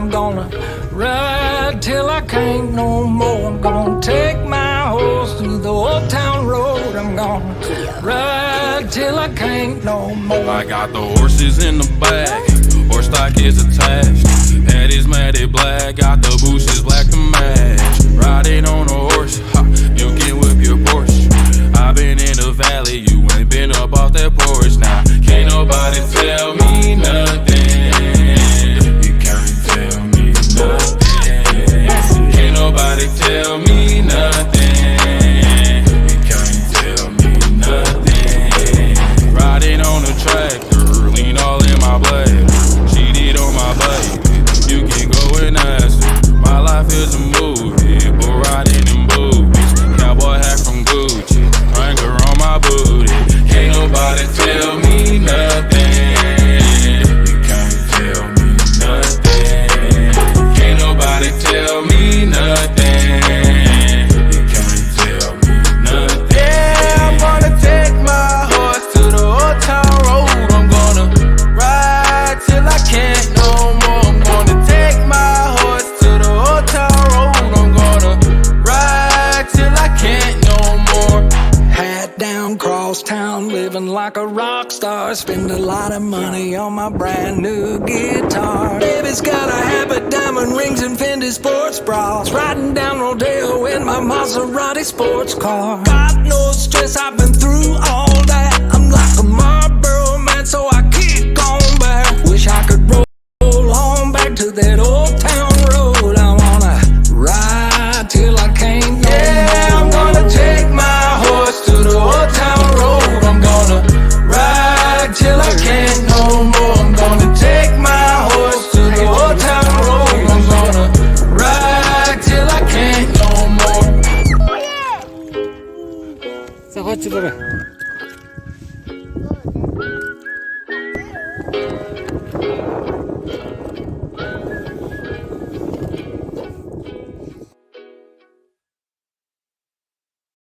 I'm gonna ride till I can't no more. I'm gonna take my horse through the old town road. I'm gonna ride till I can't no more. I got the horses in the back, horse stock is attached. Head is matted black, got the bushes black to match. Riding on a horse, ha, you can whip your Porsche. I've been in the valley, you ain't been up off that porch. Now, can't nobody tell me nothing. You can't tell me nothing. Can't nobody tell me nothing. You can't tell me nothing. Riding on a tractor, lean all in my blade. Cheated on my baby, you can go and ask her. My life is a movie, but riding in boobies. Cowboy hat from Gucci, Wrangler on my booty. Can't nobody tell me nothing. You can't tell me nothing. Can't nobody tell me nothing. You can't tell me nothing. Yeah, I'm gonna take my horse to the old town road. I'm gonna ride till I can't no more. I'm gonna take my horse to the old town road. I'm gonna ride till I can't no more. Hat down, cross town, living like a rock star. Spend a lot of money on my brand new guitar. Baby's got a habit, diamond rings and Fendi sports bras. Riding down Rodeo in my Maserati sports car. Got no stress, I've been through all that. I'm like a Marlboro man, so I keep going back. Wish I could roll on back to that old town road. I wanna ride till I can't no Yeah, I'm gonna take my horse to the old town road. I'm gonna ride till I can't no more. I'm gonna take my horse to the old town road. I'm gonna ride till I can't no more. Заходьте, давай.